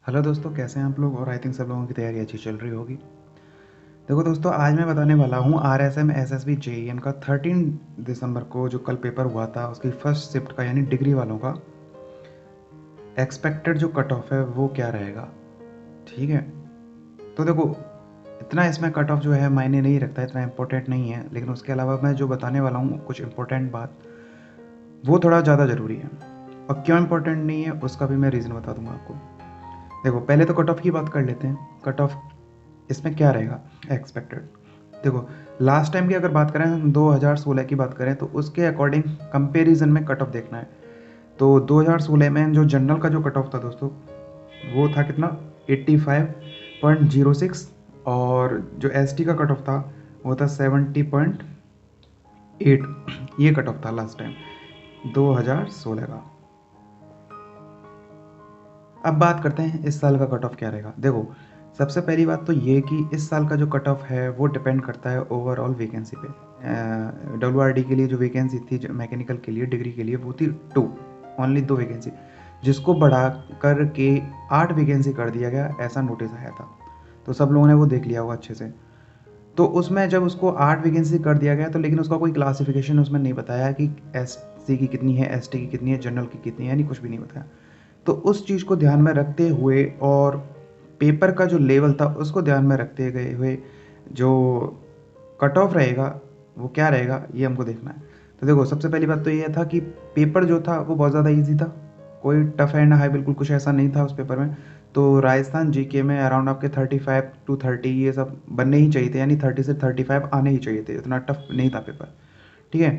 Hello दोस्तों, कैसे हैं आप लोग। और आई थिंक सब लोगों की तैयारी अच्छी चल रही होगी। देखो दोस्तों, आज मैं बताने वाला हूँ RSM SSB JEM का 13 दिसंबर को जो कल पेपर हुआ था उसकी फर्स्ट शिफ्ट का यानी डिग्री वालों का एक्सपेक्टेड जो कट ऑफ है वो क्या रहेगा। ठीक है, तो देखो इतना इसमें कट ऑफ जो है मायने नहीं रखता, इतना इम्पोर्टेंट नहीं है, लेकिन उसके अलावा मैं जो बताने वाला हूँ कुछ इम्पोर्टेंट बात वो थोड़ा ज़्यादा ज़रूरी है। और क्यों इम्पोर्टेंट नहीं है उसका भी मैं रीज़न बता दूंगा आपको। देखो पहले तो कट ऑफ की बात कर लेते हैं। कट ऑफ इसमें क्या रहेगा एक्सपेक्टेड। देखो लास्ट टाइम की अगर बात करें, हम 2016 की बात करें तो उसके अकॉर्डिंग कंपैरिजन में कट ऑफ देखना है। तो 2016 में जो जनरल का जो कट ऑफ था दोस्तों वो था कितना, 85.06। और जो एसटी का कट ऑफ था वो था 70.8। ये कट ऑफ था लास्ट टाइम 2016 का। अब बात करते हैं इस साल का कट ऑफ क्या रहेगा। देखो सबसे पहली बात तो ये कि इस साल का जो कट ऑफ है वो डिपेंड करता है ओवरऑल वैकेंसी पे। WRD के लिए जो वैकेंसी थी जो मैकेनिकल के लिए डिग्री के लिए वो थी 2, ओनली 2 वैकेंसी, जिसको बढ़ा कर के 8 वैकेंसी कर दिया गया, ऐसा नोटिस आया था। तो सब लोगों ने वो देख लिया होगा अच्छे से। तो उसमें जब उसको 8 वैकेंसी कर दिया गया तो लेकिन उसका कोई क्लासिफिकेशन उसमें नहीं बताया कि SC की कितनी है, ST की कितनी है, जनरल की कितनी है, यानी कुछ भी नहीं बताया। तो उस चीज़ को ध्यान में रखते हुए और पेपर का जो लेवल था उसको ध्यान में रखते गए हुए जो कट ऑफ रहेगा वो क्या रहेगा ये हमको देखना है। तो देखो सबसे पहली बात तो ये था कि पेपर जो था वो बहुत ज़्यादा इजी था, कोई टफ एंड हाई बिल्कुल कुछ ऐसा नहीं था उस पेपर में। तो राजस्थान जीके में अराउंड आपके 35 to 30 ये सब बनने ही चाहिए थे, यानी 30 से 35 आने ही चाहिए थे, इतना टफ नहीं था पेपर। ठीक है,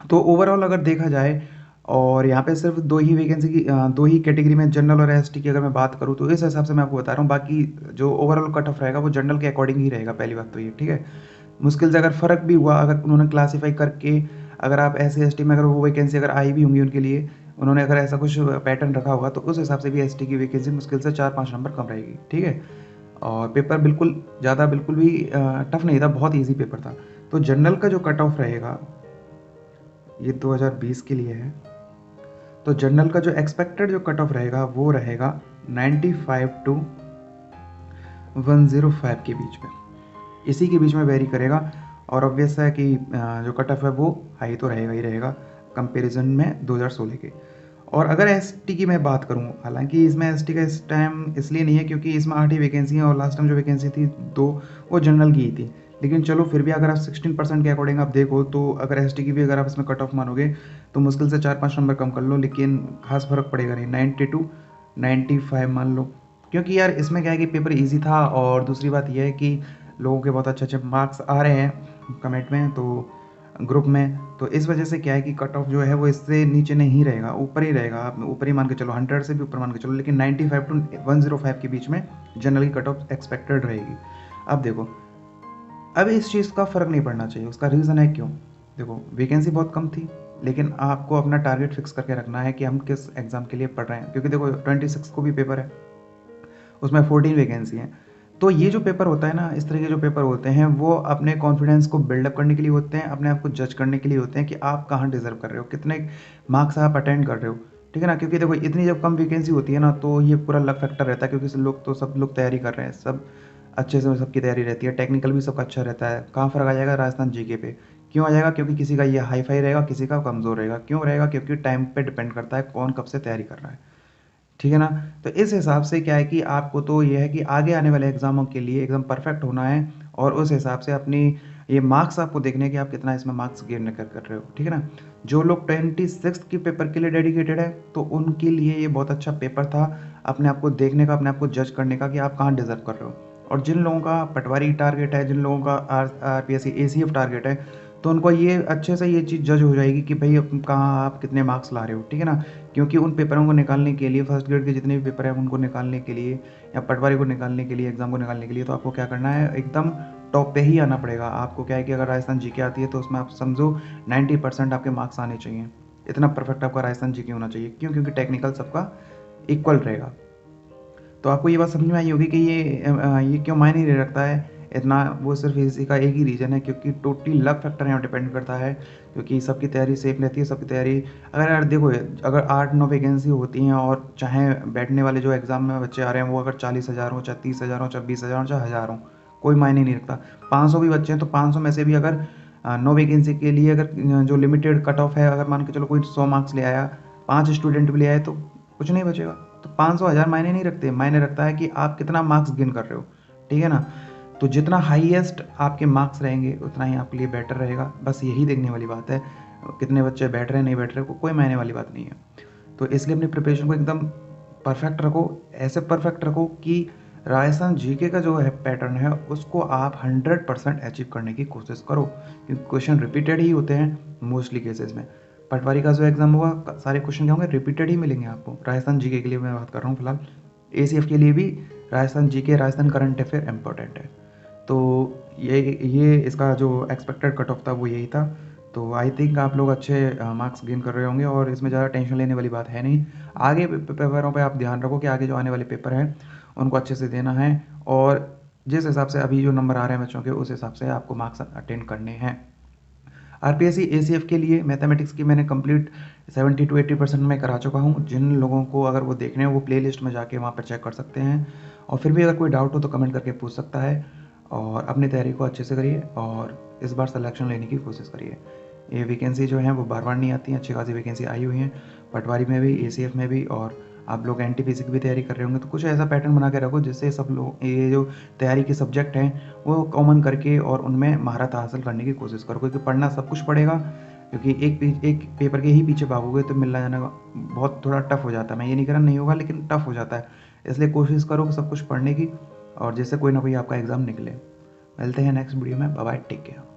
तो ओवरऑल अगर देखा जाए और यहाँ पे सिर्फ 2 ही वैकेंसी की 2 ही कैटेगरी में जनरल और ST की अगर मैं बात करूँ तो इस हिसाब से मैं आपको बता रहा हूँ। बाकी जो ओवरऑल कट ऑफ रहेगा वो जनरल के अकॉर्डिंग ही रहेगा, पहली बात तो ये। ठीक है, मुश्किल से अगर फ़र्क भी हुआ, अगर उन्होंने क्लासीफाई करके अगर आप SC ST में अगर वो वैकेंसी अगर आई भी होंगी उनके लिए, उन्होंने अगर ऐसा कुछ पैटर्न रखा होगा तो उस हिसाब से भी ST की वैकेंसी मुश्किल से 4-5 नंबर कम रहेगी। ठीक है, और पेपर बिल्कुल ज़्यादा बिल्कुल भी टफ नहीं था, बहुत ईजी पेपर था। तो जनरल का जो कट ऑफ रहेगा ये 2020 के लिए है। तो जनरल का जो एक्सपेक्टेड जो कट ऑफ रहेगा वो रहेगा 95 to 105 के बीच में, इसी के बीच में वेरी करेगा। और ऑब्वियस है कि जो कट ऑफ है वो हाई तो रहेगा ही रहेगा कंपैरिजन में 2016 के। और अगर ST की मैं बात करूं, हालांकि इसमें ST का इस टाइम इसलिए नहीं है क्योंकि इसमें 8 ही वैकेंसी हैं और लास्ट टाइम जो वैकेंसी थी 2 वो जनरल की ही थी। लेकिन चलो फिर भी अगर आप 16% के अकॉर्डिंग आप देखो तो अगर ST की भी अगर आप इसमें कट ऑफ मानोगे तो मुश्किल से 4-5 नंबर कम कर लो, लेकिन खास फर्क पड़ेगा नहीं, 92-95 मान लो। क्योंकि यार इसमें क्या है कि पेपर ईजी था और दूसरी बात यह है कि लोगों के बहुत अच्छे अच्छे मार्क्स आ रहे हैं कमेंट में, तो ग्रुप में। तो इस वजह से क्या है कि कट ऑफ जो है वो इससे नीचे नहीं रहेगा, ऊपर ही रहेगा। आप ऊपर ही मान के चलो, 100 से भी ऊपर मान के चलो, लेकिन 95 to 105 के बीच में जनरल की कट ऑफ एक्सपेक्टेड रहेगी। अब देखो, अब इस चीज़ का फ़र्क नहीं पड़ना चाहिए, उसका रीज़न है क्यों। देखो वैकेंसी बहुत कम थी, लेकिन आपको अपना टारगेट फिक्स करके रखना है कि हम किस एग्ज़ाम के लिए पढ़ रहे हैं। क्योंकि देखो 26 को भी पेपर है, उसमें 14 वैकेंसी हैं। तो ये जो पेपर होता है ना, इस तरह के जो पेपर होते हैं वो अपने कॉन्फिडेंस को बिल्डअप करने के लिए होते हैं, अपने आप को जज करने के लिए होते हैं कि आप कहाँ डिज़र्व कर रहे हो, कितने मार्क्स आप अटेंड कर रहे हो। ठीक है ना, क्योंकि देखो इतनी जब कम वैकेंसी होती है ना तो ये पूरा लक फैक्टर रहता है, क्योंकि सब लोग तैयारी कर रहे हैं, सब अच्छे से सबकी तैयारी रहती है, टेक्निकल भी सबका अच्छा रहता है। कहाँ फ़र्क आ जाएगा, राजस्थान जीके पे। क्यों आ जाएगा, क्योंकि किसी का ये हाई फाई रहेगा, किसी का कमज़ोर रहेगा। क्यों रहेगा, क्योंकि टाइम पे डिपेंड करता है कौन कब से तैयारी कर रहा है। ठीक है ना। तो इस हिसाब से क्या है कि आपको तो ये है कि आगे आने वाले एग्ज़ामों के लिए एकदम परफेक्ट होना है, और उस हिसाब से अपनी ये मार्क्स आपको देखने हैं कि आप कितना इसमें मार्क्स गेन कर रहे हो। ठीक है ना, जो लोग 26 की पेपर के लिए डेडिकेटेड है तो उनके लिए ये बहुत अच्छा पेपर था, अपने आप को देखने का, अपने आप को जज करने का कि आप कहाँ डिज़र्व कर रहे हो। और जिन लोगों का पटवारी टारगेट है, जिन लोगों का RPSC ACF टारगेट है, तो उनको ये अच्छे से ये चीज़ जज हो जाएगी कि भाई कहाँ आप कितने मार्क्स ला रहे हो। ठीक है ना, क्योंकि उन पेपरों को निकालने के लिए, फर्स्ट ग्रेड के जितने भी पेपर हैं उनको निकालने के लिए या पटवारी को निकालने के लिए, एग्ज़ाम को निकालने के लिए, तो आपको क्या करना है, एकदम टॉप पे ही आना पड़ेगा आपको। क्या है कि अगर राजस्थान जीके आती है तो उसमें आप समझो 90% आपके मार्क्स आने चाहिए, इतना परफेक्ट आपका राजस्थान जीके होना चाहिए। क्यों, क्योंकि टेक्निकल सबका इक्वल रहेगा। तो आपको ये बात समझ में आई होगी कि ये क्यों मायने नहीं रखता है इतना, वो सिर्फ इसी का एक ही रीज़न है क्योंकि टोटली लक फैक्टर यहाँ डिपेंड करता है, क्योंकि सबकी तैयारी सेम रहती है, सबकी तैयारी, अगर यार देखो, अगर 8-9 वैकेंसी होती हैं और चाहे बैठने वाले जो एग्ज़ाम में बच्चे आ रहे हैं वो अगर 40,000 हो, चाहे 30,000 हो, चाहे 20,000 हो, चाहे 1,000 हो, कोई मायने नहीं रखता। 500 भी बच्चे हैं तो 500 में से भी अगर 9 वैकेंसी के लिए अगर जो लिमिटेड कट ऑफ है, अगर मान के चलो कोई 100 मार्क्स ले आया, 5 स्टूडेंट भी ले आए तो कुछ नहीं बचेगा। तो 500 1000 मायने नहीं रखते, मायने रखता है कि आप कितना मार्क्स गेन कर रहे हो, ठीक है ना। तो जितना हाईएस्ट आपके मार्क्स रहेंगे उतना ही आपके लिए बेटर रहेगा, बस यही देखने वाली बात है। कितने बच्चे बैठ रहे हैं नहीं बैठ रहे, कोई मायने वाली बात नहीं है। तो इसलिए अपनी प्रिपरेशन को एकदम परफेक्ट रखो, ऐसे परफेक्ट रखो कि राजस्थान जीके का जो है पैटर्न है उसको आप 100% अचीव करने की कोशिश करो, क्योंकि क्वेश्चन रिपीटेड ही होते हैं मोस्टली केसेस में। पटवारी का जो एग्जाम होगा सारे क्वेश्चन क्या होंगे, रिपीटेड ही मिलेंगे आपको। राजस्थान जीके के लिए मैं बात कर रहा हूँ फिलहाल, एसीएफ के लिए भी Rajasthan GK, Rajasthan current affair important है। तो ये इसका जो एक्सपेक्टेड कट ऑफ था वो यही था। तो आई थिंक आप लोग अच्छे मार्क्स गेन कर रहे होंगे और इसमें ज़्यादा टेंशन लेने वाली बात है नहीं। आगे पेपरों पे आप ध्यान रखो कि आगे जो आने वाले पेपर हैं उनको अच्छे से देना है, और जिस हिसाब से अभी जो नंबर आ रहे हैं बच्चों के उस हिसाब से आपको मार्क्स अटेंड करने हैं। आरपीएससी एसीएफ के लिए मैथमेटिक्स की मैंने कंप्लीट 70 to 80% में करा चुका हूँ। जिन लोगों को अगर वो देखने हैं वो प्ले लिस्ट में जाके वहाँ पर चेक कर सकते हैं, और फिर भी अगर कोई डाउट हो तो कमेंट करके पूछ सकता है। और अपनी तैयारी को अच्छे से करिए और इस बार सिलेक्शन लेने की कोशिश करिए। ये वैकेंसी जो है वो बार बार नहीं आती हैं, अच्छी खासी वैकेंसी आई हुई हैं पटवारी में भी, एसीएफ में भी, और आप लोग एनटीपीसी की भी तैयारी कर रहे होंगे तो कुछ ऐसा पैटर्न बना के रखो जिससे सब लोग ये जो तैयारी के सब्जेक्ट हैं वो कॉमन करके और उनमें महारत हासिल करने की कोशिश करो, क्योंकि पढ़ना सब कुछ पड़ेगा। क्योंकि एक पेपर के ही पीछे भागोगे तो मिलना जाना बहुत थोड़ा टफ हो जाता है। मैं ये नहीं कह रहा नहीं होगा, लेकिन टफ हो जाता है। इसलिए कोशिश करो कि सब कुछ पढ़ने की, और जिससे कोई ना कोई आपका एग्ज़ाम निकले। मिलते हैं नेक्स्ट वीडियो में, बाय बाय, टेक केयर।